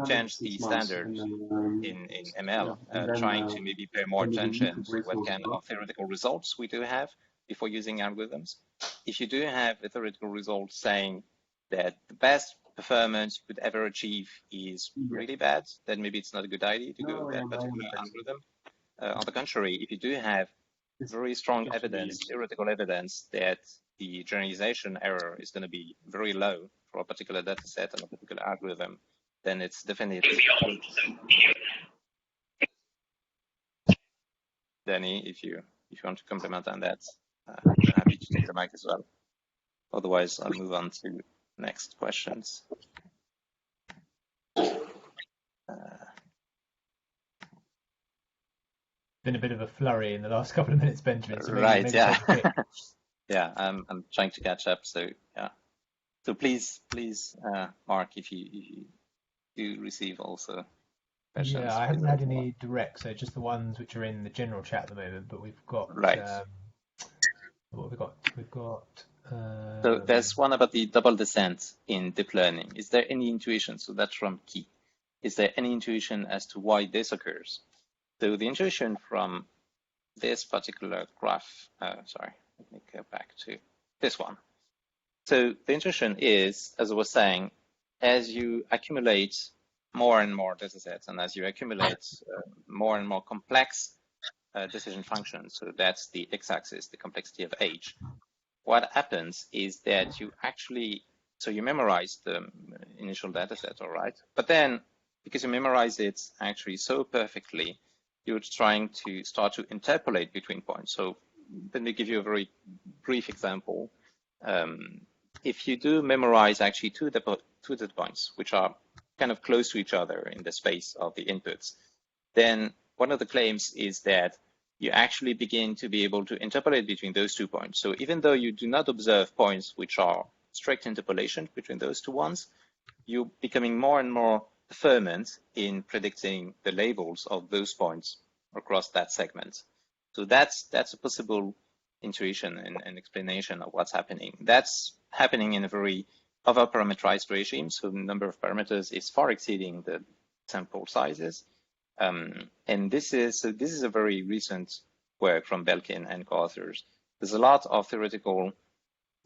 [SPEAKER 1] change the standards in ML, trying to maybe pay more attention to what kind of theoretical results we do have before using algorithms. If you do have a theoretical result saying that the best performance you could ever achieve is really bad, then maybe it's not a good idea to go with that particular algorithm. On the contrary, if you do have very strong evidence, theoretical evidence, that the generalization error is going to be very low for a particular data set and a particular algorithm, then it's definitely. Danny, if you want to comment on that, I'm happy to take the mic as well. Otherwise, I'll move on to next questions.
[SPEAKER 3] Been a bit of a flurry in the last couple of minutes, Benjamin. So
[SPEAKER 1] maybe yeah. Yeah, I'm trying to catch up. So yeah. So please, Mark, if you do receive also questions.
[SPEAKER 3] Yeah, I haven't had any direct, so just the ones which are in the general chat at the moment. But we've got what have we got? We've got.
[SPEAKER 1] So there's one about the double descent in deep learning. Is there any intuition? So that's from Key. Is there any intuition as to why this occurs? So the intuition from this particular graph, sorry, let me go back to this one. So the intuition is, as I was saying, as you accumulate more and more data sets, and as you accumulate more and more complex decision functions, so that's the x-axis, the complexity of H, what happens is that you actually, so you memorize the initial data set, all right? But then, because you memorize it actually so perfectly, you're trying to start to interpolate between points. So let me give you a very brief example. If you do memorize actually two data points, which are kind of close to each other in the space of the inputs, then one of the claims is that you actually begin to be able to interpolate between those 2 points. So even though you do not observe points which are strict interpolation between those two ones, you're becoming more and more performant in predicting the labels of those points across that segment. So that's a possible intuition and explanation of what's happening. That's happening in a very over-parameterized regime, so the number of parameters is far exceeding the sample sizes. And this is a very recent work from Belkin and co-authors. There's a lot of theoretical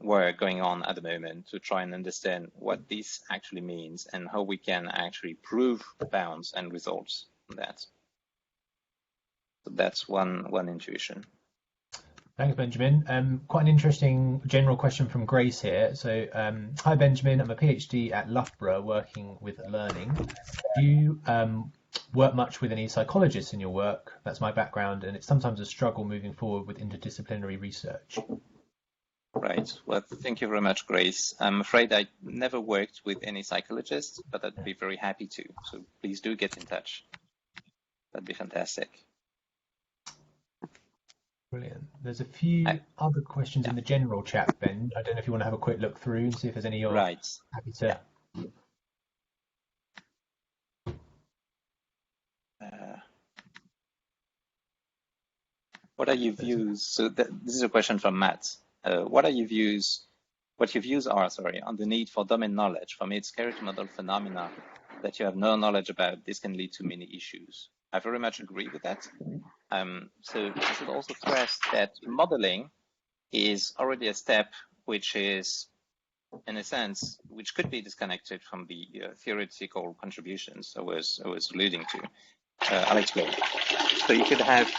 [SPEAKER 1] work going on at the moment to try and understand what this actually means and how we can actually prove bounds and results on that. So that's one intuition.
[SPEAKER 3] Thanks, Benjamin. Quite an interesting general question from Grace here. So, hi, Benjamin. I'm a PhD at Loughborough working with learning. Do you work much with any psychologists in your work? That's my background, and it's sometimes a struggle moving forward with interdisciplinary research.
[SPEAKER 1] Right. Well, thank you very much, Grace. I'm afraid I never worked with any psychologists, but I'd be very happy to. So please do get in touch. That'd be fantastic.
[SPEAKER 3] Brilliant. There's a few other questions in the general chat, Ben. I don't know if you want to have a quick look through and see if there's any you're happy to.
[SPEAKER 1] What are your views? So this is a question from Matt. What are your views? What your views are, on the need for domain knowledge from its character model phenomena that you have no knowledge about? This can lead to many issues. I very much agree with that. So I should also stress that modeling is already a step which is, in a sense, which could be disconnected from the theoretical contributions I was alluding to. I'll explain. So you could have.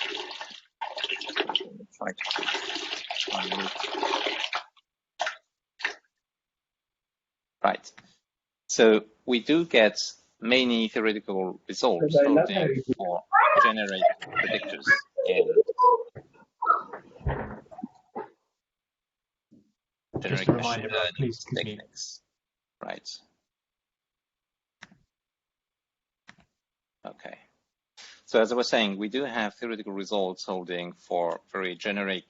[SPEAKER 1] Right. So we do get many theoretical results solving for generate predictors in
[SPEAKER 3] just a reminder, please
[SPEAKER 1] techniques. Right. Okay. So as I was saying, we do have theoretical results holding for very generic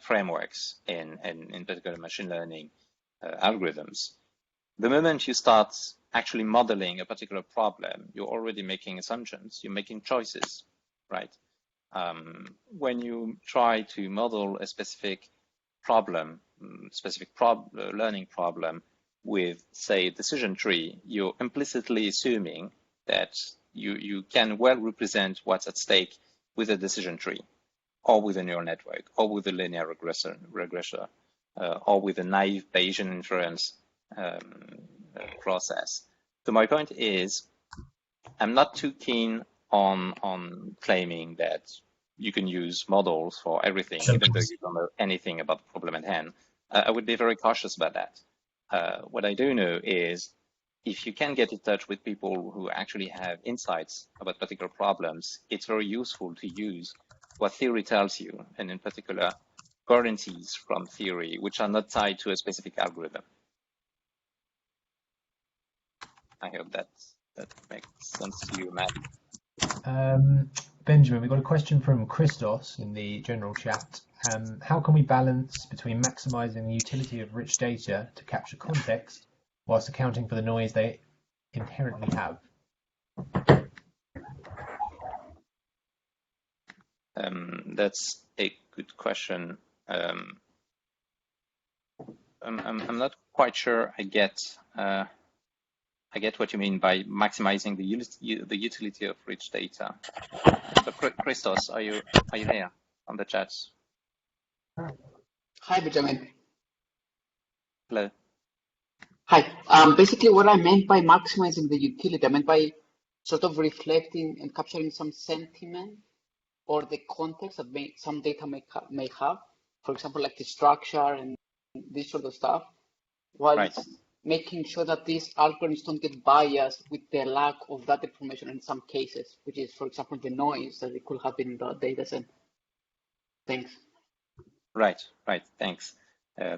[SPEAKER 1] frameworks in particular machine learning algorithms. The moment you start actually modeling a particular problem, you're already making assumptions, you're making choices, right? When you try to model a specific problem, learning problem with, say, a decision tree, you're implicitly assuming that you can well represent what's at stake with a decision tree, or with a neural network, or with a linear regressor, or with a naive Bayesian inference process. So my point is, I'm not too keen on claiming that you can use models for everything, even though you don't know anything about the problem at hand. I would be very cautious about that. What I do know is, if you can get in touch with people who actually have insights about particular problems, it's very useful to use what theory tells you, and in particular, guarantees from theory, which are not tied to a specific algorithm. I hope that makes sense to you, Matt.
[SPEAKER 3] Benjamin, we've got a question from Christos in the general chat. How can we balance between maximizing the utility of rich data to capture context whilst accounting for the noise they inherently have?
[SPEAKER 1] That's a good question. I'm not quite sure I get what you mean by maximizing the utility of rich data. So, Christos, are you there on the chat?
[SPEAKER 7] Hi, Benjamin.
[SPEAKER 1] Hello.
[SPEAKER 7] Hi. Basically, what I meant by maximizing the utility, I meant by sort of reflecting and capturing some sentiment or the context that some data may have. For example, like the structure and this sort of stuff, while making sure that these algorithms don't get biased with the lack of that information in some cases, which is, for example, the noise that it could have in the data set. Thanks.
[SPEAKER 1] Right. Thanks.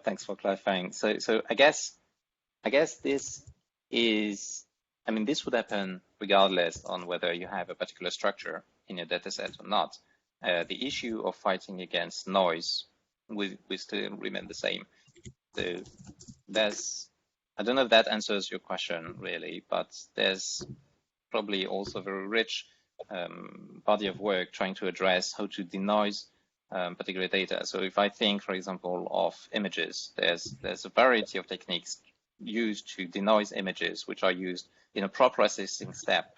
[SPEAKER 1] Thanks for clarifying. So I guess this is, this would happen regardless on whether you have a particular structure in your data set or not. The issue of fighting against noise will still remain the same. So I don't know if that answers your question really, but there's probably also a very rich body of work trying to address how to denoise particular data. So if I think, for example, of images, there's a variety of techniques used to denoise images, which are used in a pre-processing step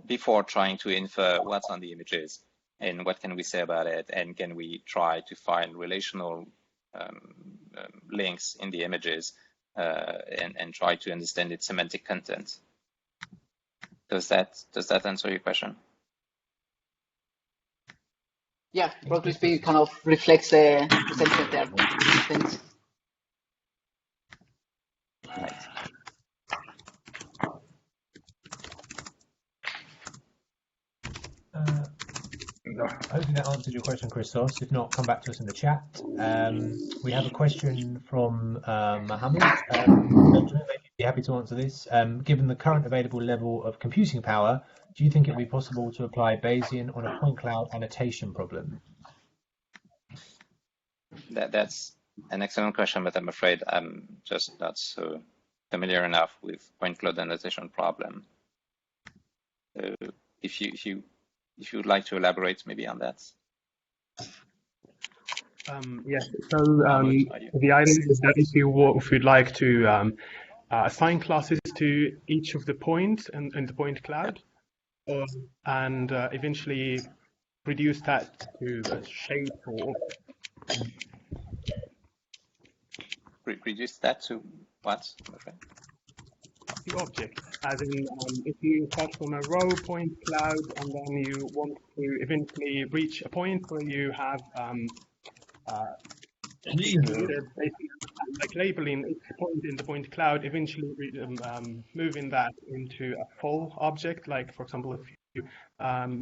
[SPEAKER 1] before trying to infer what's on the images and what can we say about it, and can we try to find relational links in the images and try to understand its semantic content. Does that answer your question?
[SPEAKER 7] Yeah, broadly speaking, it kind of reflects the sentiment there. Thanks.
[SPEAKER 1] Right.
[SPEAKER 3] Hopefully that answered your question, Christos. If not, come back to us in the chat. We have a question from Mohammed. Benjamin, maybe you'd be happy to answer this. Given the current available level of computing power, do you think it would be possible to apply Bayesian on a point cloud annotation problem?
[SPEAKER 1] That's an excellent question, but I'm afraid I'm just not so familiar enough with point cloud annotation problem. So if you would like to elaborate maybe on that.
[SPEAKER 8] Yes. So the idea is that if you'd like to assign classes to each of the points in the point cloud, and eventually reduce that to a shape or
[SPEAKER 1] reduce that to what?
[SPEAKER 8] the object. As in, if you start from a row point cloud and then you want to eventually reach a point where you have like labeling each point in the point cloud, eventually moving that into a full object, like for example, if you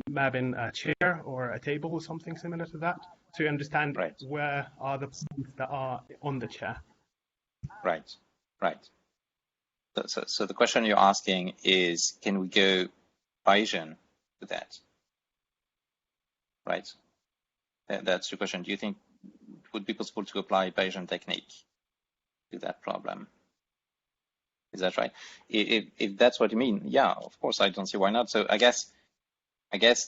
[SPEAKER 8] map in a chair or a table or something similar to that, to understand where are the points that are on the chair.
[SPEAKER 1] Right. So the question you're asking is, can we go Bayesian to that? Right? That's your question. Do you think it would be possible to apply Bayesian technique to that problem? Is that right? If that's what you mean, yeah, of course, I don't see why not. So I guess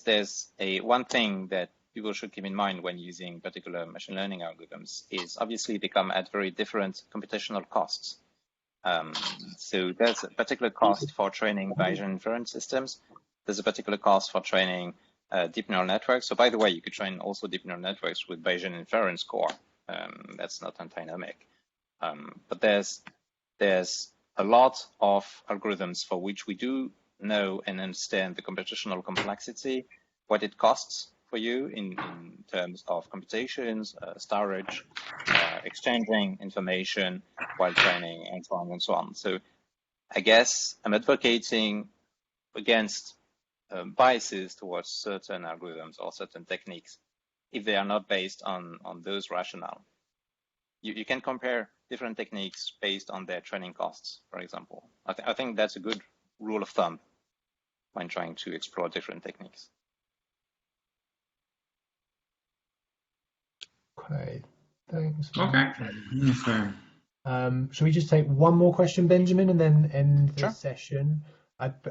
[SPEAKER 1] there's one thing that people should keep in mind when using particular machine learning algorithms is obviously they come at very different computational costs. So there's a particular cost for training Bayesian inference systems. There's a particular cost for training deep neural networks. So by the way, you could train also deep neural networks with Bayesian inference core. That's not antinomic. But there's a lot of algorithms for which we do know and understand the computational complexity, what it costs for you in terms of computations, storage, exchanging information while training, and so on and so on. So I guess I'm advocating against biases towards certain algorithms or certain techniques if they are not based on those rationale. You can compare different techniques based on their training costs, for example. I think that's a good rule of thumb when trying to explore different techniques.
[SPEAKER 3] Okay, thanks.
[SPEAKER 10] Okay.
[SPEAKER 3] Should we just take one more question, Benjamin, and then end the session?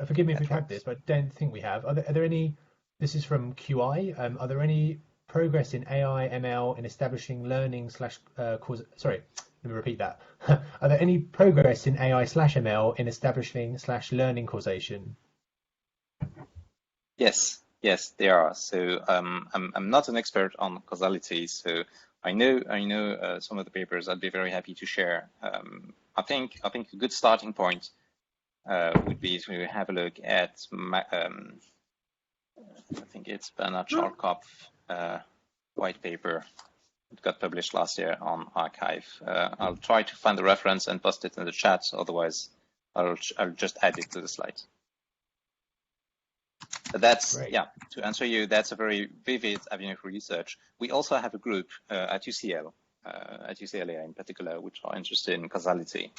[SPEAKER 3] Forgive me if we've had this, but I don't think we have. Are there any? This is from QI. Are there any progress in AI ML in establishing learning cause? Sorry, let me repeat that. Are there any progress in AI/ML in establishing /learning causation?
[SPEAKER 1] Yes, there are. So I'm not an expert on causality, so I know some of the papers I'd be very happy to share. I think a good starting point would be to have a look at I think it's Bernard Scharkopf white paper. It got published last year on Archive. I'll try to find the reference and post it in the chat. Otherwise, I'll just add it to the slides. But that's, to answer you, that's a very vivid avenue for research. We also have a group at UCL, at UCLA in particular, which are interested in causality.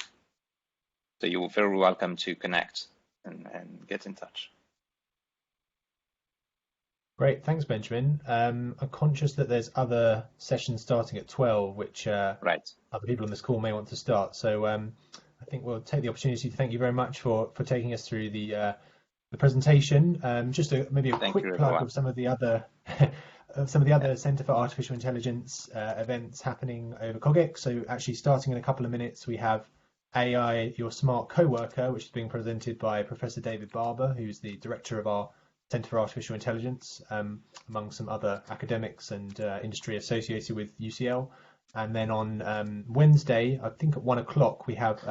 [SPEAKER 1] So you're very welcome to connect and get in touch.
[SPEAKER 3] Great, thanks, Benjamin. I'm conscious that there's other sessions starting at 12, which other people on this call may want to start. So I think we'll take the opportunity to thank you very much for taking us through the presentation. Just maybe a quick plug of some of the other Centre for Artificial Intelligence events happening over CogX. So actually starting in a couple of minutes, we have AI, Your Smart Coworker, which is being presented by Professor David Barber, who's the director of our Centre for Artificial Intelligence, among some other academics and industry associated with UCL. And then on Wednesday, I think at 1 o'clock, we have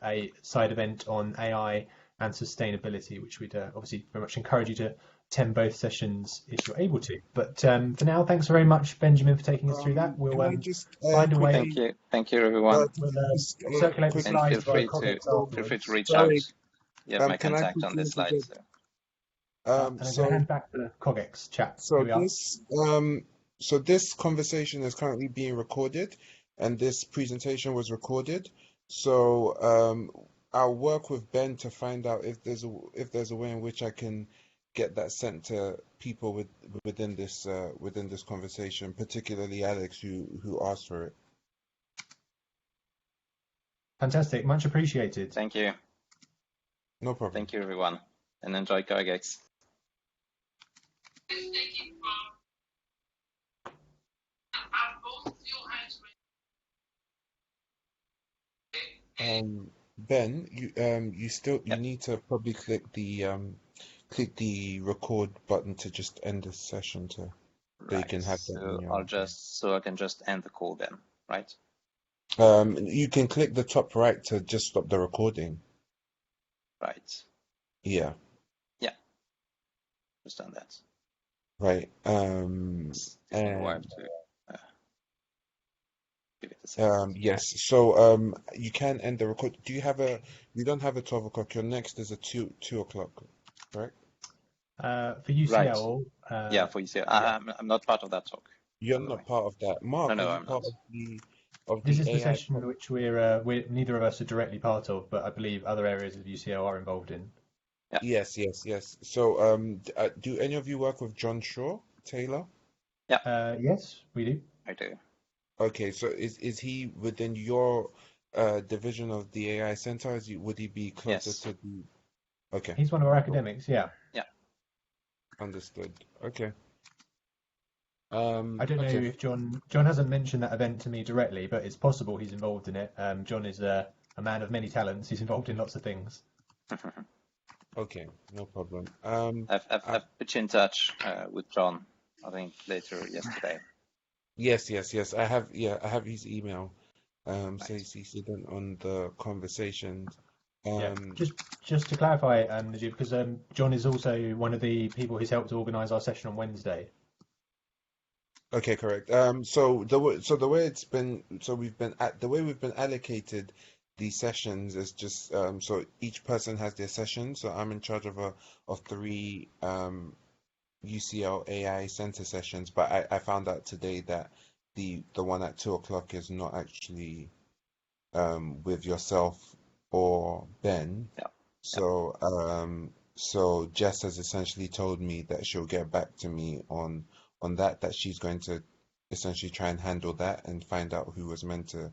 [SPEAKER 3] a side event on AI and sustainability, which we'd obviously very much encourage you to attend both sessions if you're able to. But for now, thanks very much, Benjamin, for taking us through that. We'll find a way.
[SPEAKER 1] Thank you, everyone.
[SPEAKER 3] We'll circulate the slides via CogX afterwards.
[SPEAKER 1] Feel free to reach out. You have my contact on this slide.
[SPEAKER 3] And I'm going to hand back to the CogX chat.
[SPEAKER 2] So this conversation is currently being recorded, and this presentation was recorded. So I'll work with Ben to find out if there's a way in which I can get that sent to people within this conversation, particularly Alex, who asked for it.
[SPEAKER 3] Fantastic, much appreciated.
[SPEAKER 1] Thank you.
[SPEAKER 2] No problem.
[SPEAKER 1] Thank you, everyone, and enjoy CogX.
[SPEAKER 2] Ben, you need to probably click the record button to just end the session so you can have that in your.
[SPEAKER 1] So I can just end the call then, right?
[SPEAKER 2] You can click the top right to just stop the recording.
[SPEAKER 1] Right.
[SPEAKER 2] Yeah.
[SPEAKER 1] Yeah. Just done that.
[SPEAKER 2] Right.
[SPEAKER 1] And give it a second.
[SPEAKER 2] Yes. So you can end the record. You don't have a 12 o'clock. Your next is a 2 o'clock, correct?
[SPEAKER 3] For UCL.
[SPEAKER 1] Right. Yeah, for UCL.
[SPEAKER 3] Yeah.
[SPEAKER 1] I'm not part of that talk.
[SPEAKER 2] You're not part of that. Mark,
[SPEAKER 1] no,
[SPEAKER 2] are you
[SPEAKER 1] I'm
[SPEAKER 2] part
[SPEAKER 1] not.
[SPEAKER 3] This is
[SPEAKER 2] the
[SPEAKER 3] the
[SPEAKER 2] AI
[SPEAKER 3] session which we're neither of us are directly part of, but I believe other areas of UCL are involved in.
[SPEAKER 2] Yeah. Yes. So do any of you work with John Shaw Taylor?
[SPEAKER 1] Yeah.
[SPEAKER 3] Yes, we do.
[SPEAKER 1] I do.
[SPEAKER 2] Okay, so is he within your division of the AI Center? Would he be closer to the? Okay.
[SPEAKER 3] He's one of our academics. Yeah.
[SPEAKER 1] Yeah.
[SPEAKER 2] Understood. Okay.
[SPEAKER 3] I don't know if John hasn't mentioned that event to me directly, but it's possible he's involved in it. John is a man of many talents. He's involved in lots of things.
[SPEAKER 2] Okay, no problem.
[SPEAKER 1] I've put you in touch with John, I think later yesterday.
[SPEAKER 2] Yes. I have his email. So he's on the conversations.
[SPEAKER 3] Yeah. Just to clarify, Najib, because John is also one of the people who's helped organise our session on Wednesday.
[SPEAKER 2] Okay, correct. So the way we've been allocated these sessions is just so each person has their session. So I'm in charge of 3 UCL AI Center sessions, but I found out today that the one at 2 o'clock is not actually with yourself or Ben.
[SPEAKER 1] Yeah.
[SPEAKER 2] So Jess has essentially told me that she'll get back to me on that she's going to essentially try and handle that and find out who was meant to,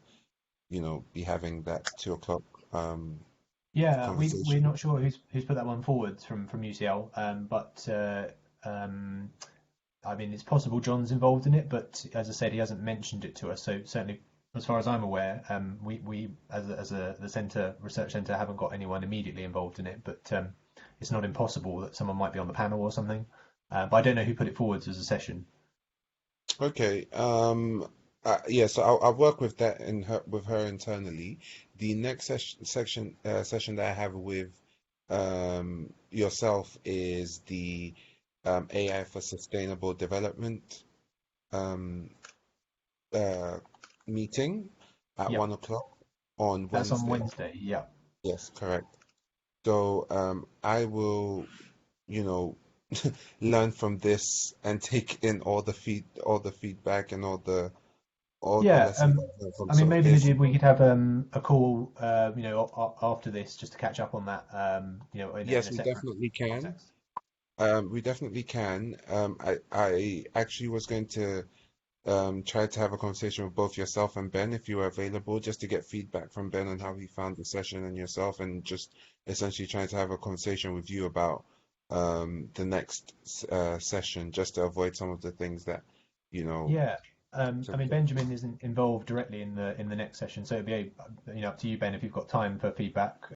[SPEAKER 2] be having that 2 o'clock
[SPEAKER 3] Yeah,
[SPEAKER 2] conversation.
[SPEAKER 3] we're not sure who's put that one forward from UCL, but I mean it's possible John's involved in it, but as I said, he hasn't mentioned it to us. So certainly, as far as I'm aware, we as the centre research centre haven't got anyone immediately involved in it, but it's not impossible that someone might be on the panel or something. But I don't know who put it forwards as a session.
[SPEAKER 2] Okay. Yeah. So I'll work with that with her internally. The next session that I have with yourself is the AI for Sustainable Development meeting at 1 o'clock on Wednesday.
[SPEAKER 3] That's on Wednesday. Yeah.
[SPEAKER 2] Yes, correct. So I will, learn from this and take in all the feedback and all the lessons from.
[SPEAKER 3] I mean, maybe Najib, we could have a call, after this, just to catch up on that.
[SPEAKER 2] Yes, we definitely can. We definitely can. I actually was going to try to have a conversation with both yourself and Ben if you were available, just to get feedback from Ben on how he found the session and yourself, and just essentially trying to have a conversation with you about the next session, just to avoid some of the things that.
[SPEAKER 3] Yeah. I mean, Benjamin isn't involved directly in the next session, so it'd be up to you, Ben, if you've got time for feedback.